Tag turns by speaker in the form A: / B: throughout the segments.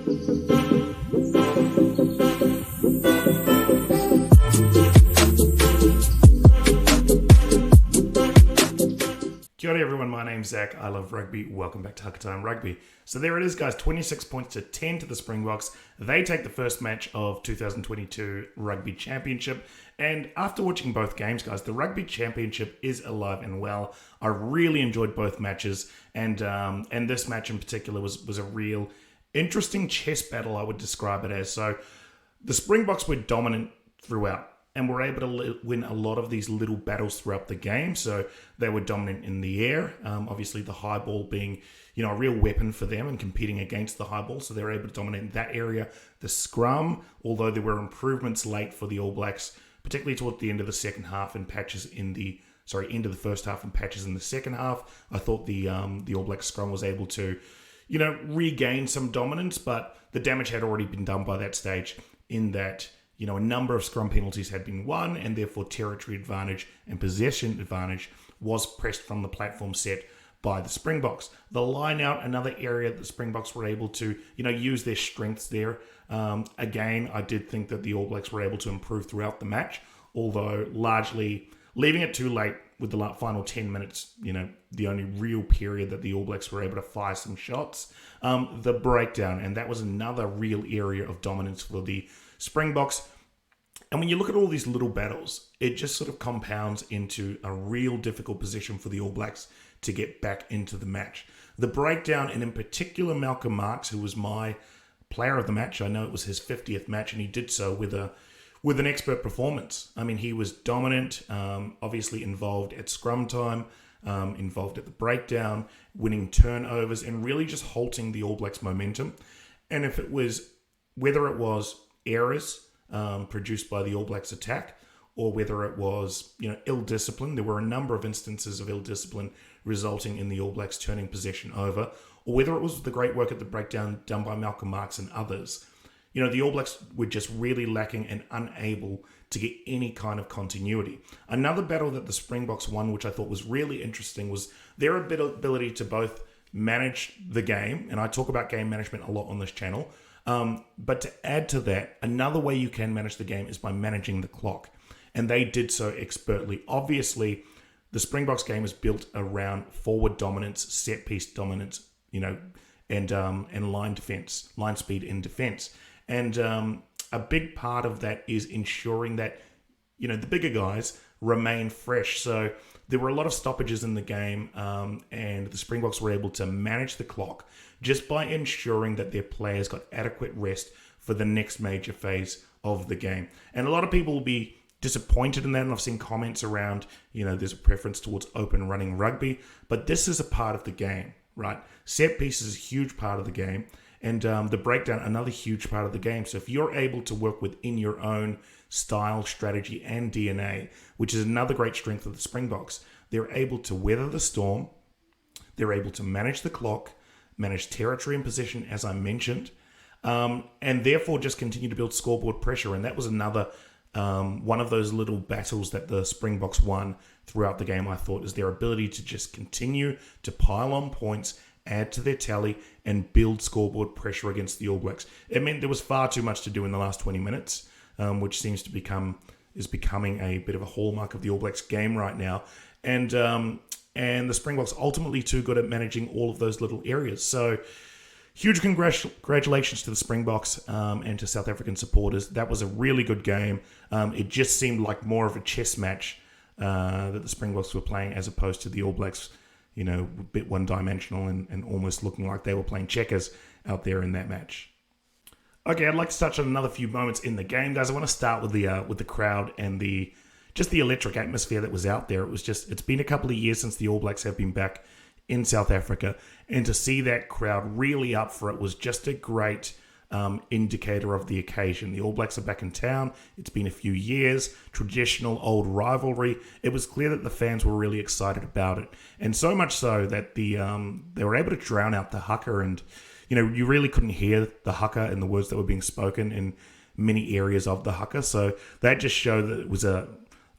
A: Kia ora everyone, my name's Zach, I love rugby, welcome back to Hakatime Rugby. So there it is guys, 26 points to 10 to the Springboks. They take the first match of 2022 Rugby Championship, and after watching both games guys, the Rugby Championship is alive and well. I really enjoyed both matches, and this match in particular was a real interesting chess battle, I would describe it as. So the Springboks were dominant throughout, and were able to win a lot of these little battles throughout the game. So they were dominant in the air. Obviously, the high ball being, a real weapon for them and competing against the high ball. So they were able to dominate in that area. The scrum, although there were improvements late for the All Blacks, particularly toward the end of the second half and patches end of the first half and patches in the second half. I thought the All Blacks scrum was able to, regain some dominance, but the damage had already been done by that stage in that, a number of scrum penalties had been won, and therefore territory advantage and possession advantage was pressed from the platform set by the Springboks. The line out, another area that the Springboks were able to, use their strengths there. Again, I did think that the All Blacks were able to improve throughout the match, although largely leaving it too late with the final 10 minutes, the only real period that the All Blacks were able to fire some shots. The breakdown, and that was another real area of dominance for the Springboks. And when you look at all these little battles, it just sort of compounds into a real difficult position for the All Blacks to get back into the match. The breakdown, and in particular Malcolm Marx, who was my player of the match, I know it was his 50th match, and he did so with an expert performance. I mean, he was dominant, obviously involved at scrum time, involved at the breakdown, winning turnovers, and really just halting the All Blacks' momentum. And whether it was errors produced by the All Blacks attack, or whether it was ill discipline. There were a number of instances of ill discipline resulting in the All Blacks turning possession over, or whether it was the great work at the breakdown done by Malcolm Marx and others. The All Blacks were just really lacking and unable to get any kind of continuity. Another battle that the Springboks won, which I thought was really interesting, was their ability to both manage the game, and I talk about game management a lot on this channel. But to add to that, another way you can manage the game is by managing the clock. And they did so expertly. Obviously, the Springboks game is built around forward dominance, set piece dominance, and line defense, line speed in defense. And a big part of that is ensuring that, the bigger guys remain fresh. So there were a lot of stoppages in the game, and the Springboks were able to manage the clock just by ensuring that their players got adequate rest for the next major phase of the game. And a lot of people will be disappointed in that, and I've seen comments around, there's a preference towards open running rugby, but this is a part of the game, right? Set pieces is a huge part of the game, and the breakdown, another huge part of the game. So if you're able to work within your own style, strategy, and DNA, which is another great strength of the Springboks, they're able to weather the storm, they're able to manage the clock, manage territory and possession, as I mentioned, and therefore just continue to build scoreboard pressure. And that was another one of those little battles that the Springboks won throughout the game, I thought, is their ability to just continue to pile on points, add to their tally, and build scoreboard pressure against the All Blacks. It meant there was far too much to do in the last 20 minutes, which seems to becoming a bit of a hallmark of the All Blacks game right now. And the Springboks ultimately too good at managing all of those little areas. So huge congratulations to the Springboks and to South African supporters. That was a really good game. It just seemed like more of a chess match that the Springboks were playing, as opposed to the All Blacks, a bit one-dimensional and almost looking like they were playing checkers out there in that match. Okay, I'd like to touch on another few moments in the game, guys. I want to start with the crowd and the electric atmosphere that was out there. It's been a couple of years since the All Blacks have been back in South Africa, and to see that crowd really up for it was just a great indicator of the occasion. The All Blacks are back in town. It's been a few years, traditional old rivalry. It was clear that the fans were really excited about it, and so much so that they were able to drown out the haka, and you really couldn't hear the haka and the words that were being spoken in many areas of the haka. So that just showed that it was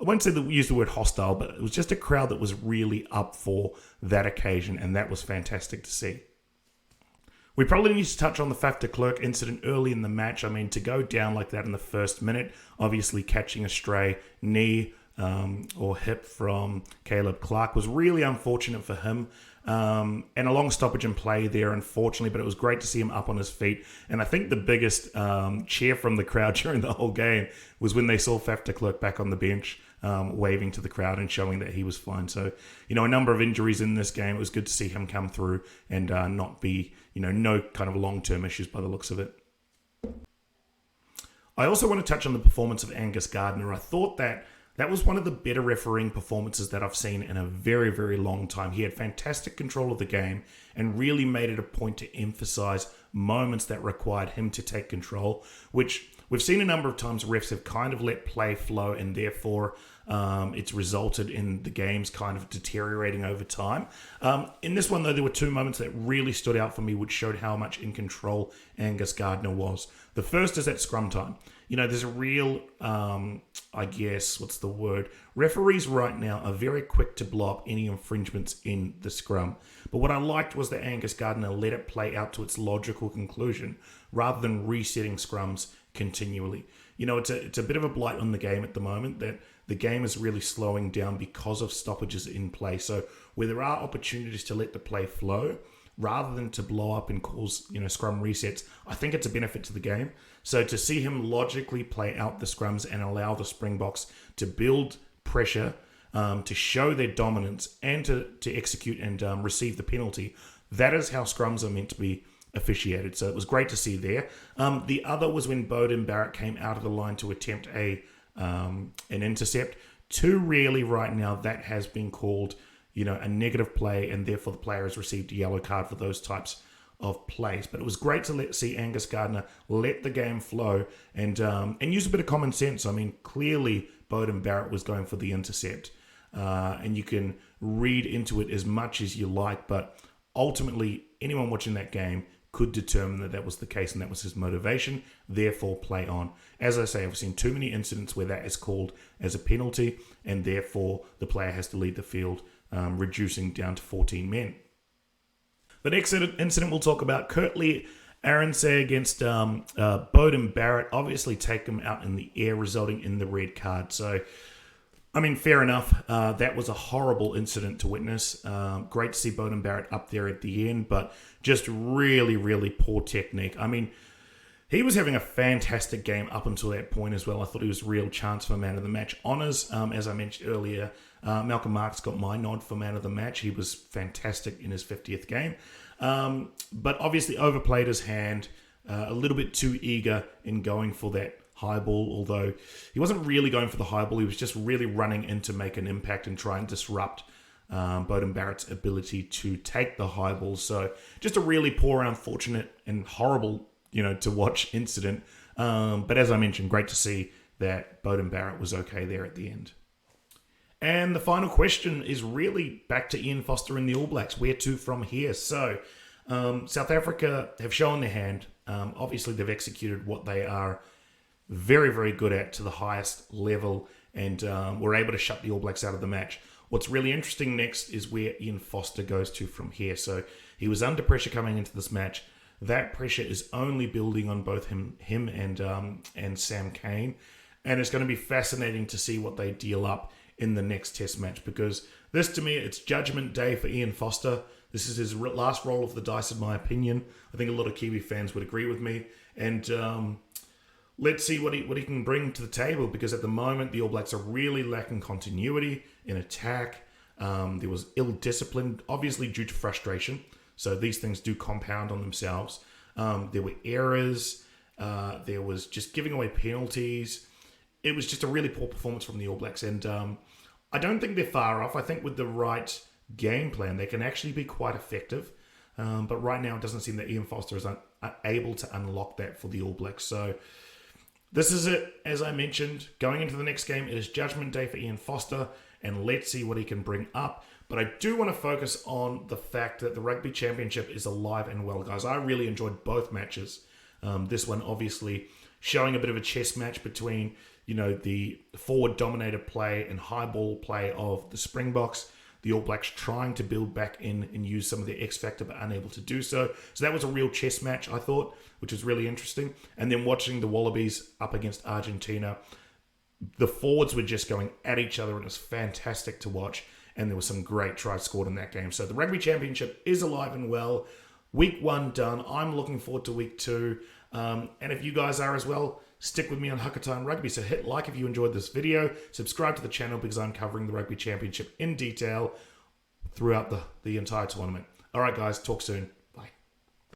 A: I won't use the word hostile, but it was just a crowd that was really up for that occasion, and that was fantastic to see. We probably need to touch on the Faf de Klerk incident early in the match. I mean, to go down like that in the first minute, obviously catching a stray knee or hip from Caleb Clark was really unfortunate for him. And a long stoppage in play there, unfortunately, but it was great to see him up on his feet. And I think the biggest cheer from the crowd during the whole game was when they saw Faf de Klerk back on the bench, waving to the crowd and showing that he was fine. So, a number of injuries in this game. It was good to see him come through and not be, no kind of long-term issues by the looks of it. I also want to touch on the performance of Angus Gardner. I thought that was one of the better refereeing performances that I've seen in a very, very long time. He had fantastic control of the game and really made it a point to emphasize moments that required him to take control, which we've seen a number of times refs have kind of let play flow, and therefore it's resulted in the games kind of deteriorating over time. In this one, though, there were two moments that really stood out for me, which showed how much in control Angus Gardner was. The first is at scrum time. There's a real, referees right now are very quick to block any infringements in the scrum. But what I liked was that Angus Gardner let it play out to its logical conclusion rather than resetting scrums continually. It's a bit of a blight on the game at the moment that the game is really slowing down because of stoppages in play. So where there are opportunities to let the play flow, rather than to blow up and cause, scrum resets, I think it's a benefit to the game. So to see him logically play out the scrums and allow the Springboks to build pressure, to show their dominance and to execute and receive the penalty, that is how scrums are meant to be officiated. So it was great to see there. The other was when Beauden Barrett came out of the line to attempt an intercept. Too rarely right now that has been called a negative play, and therefore the player has received a yellow card for those types of plays. But it was great to see Angus Gardner let the game flow and use a bit of common sense. I mean, clearly Beauden Barrett was going for the intercept, and you can read into it as much as you like, but ultimately anyone watching that game could determine that that was the case and that was his motivation, therefore play on. As I say, I've seen too many incidents where that is called as a penalty, and therefore the player has to leave the field, reducing down to 14 men. The next incident we'll talk about, Curtly Arendse against Beauden Barrett, obviously take him out in the air, resulting in the red card. So, I mean, fair enough. That was a horrible incident to witness. Great to see Beauden Barrett up there at the end, but just really, really poor technique. I mean, he was having a fantastic game up until that point as well. I thought he was a real chance for man of the match honours. As I mentioned earlier, Malcolm Marks got my nod for man of the match. He was fantastic in his 50th game. But obviously overplayed his hand, a little bit too eager in going for that high ball, although he wasn't really going for the high ball. He was just really running in to make an impact and try and disrupt Beauden Barrett's ability to take the high ball. So just a really poor, unfortunate, and horrible, to watch incident. But as I mentioned, great to see that Beauden Barrett was okay there at the end. And the final question is really back to Ian Foster and the All Blacks. Where to from here? So South Africa have shown their hand. Obviously, they've executed what they are very, very good at to the highest level, and were able to shut the All Blacks out of the match. What's really interesting next is where Ian Foster goes to from here. So he was under pressure coming into this match. That pressure is only building on both him and Sam Cane, and it's going to be fascinating to see what they deal up in the next Test match, because this, to me, it's judgment day for Ian Foster. This is his last roll of the dice, in my opinion. I think a lot of Kiwi fans would agree with me, and let's see what he can bring to the table, because at the moment the All Blacks are really lacking continuity in attack. There was ill discipline, obviously due to frustration. So these things do compound on themselves. There were errors. There was just giving away penalties. It was just a really poor performance from the All Blacks. And I don't think they're far off. I think with the right game plan, they can actually be quite effective. But right now, it doesn't seem that Ian Foster is able to unlock that for the All Blacks. So this is it. As I mentioned, going into the next game, it is judgment day for Ian Foster. And let's see what he can bring up. But I do want to focus on the fact that the Rugby Championship is alive and well, guys. I really enjoyed both matches. This one, obviously, showing a bit of a chess match between, the forward-dominated play and high ball play of the Springboks. the All Blacks trying to build back in and use some of their X factor, but unable to do so. So that was a real chess match, I thought, which was really interesting. And then watching the Wallabies up against Argentina, the forwards were just going at each other, and it was fantastic to watch. And there was some great tries scored in that game. So the Rugby Championship is alive and well. Week 1 done. I'm looking forward to week 2. And if you guys are as well, stick with me on Hakatime Rugby. So hit like if you enjoyed this video. Subscribe to the channel because I'm covering the Rugby Championship in detail throughout the entire tournament. All right, guys. Talk soon.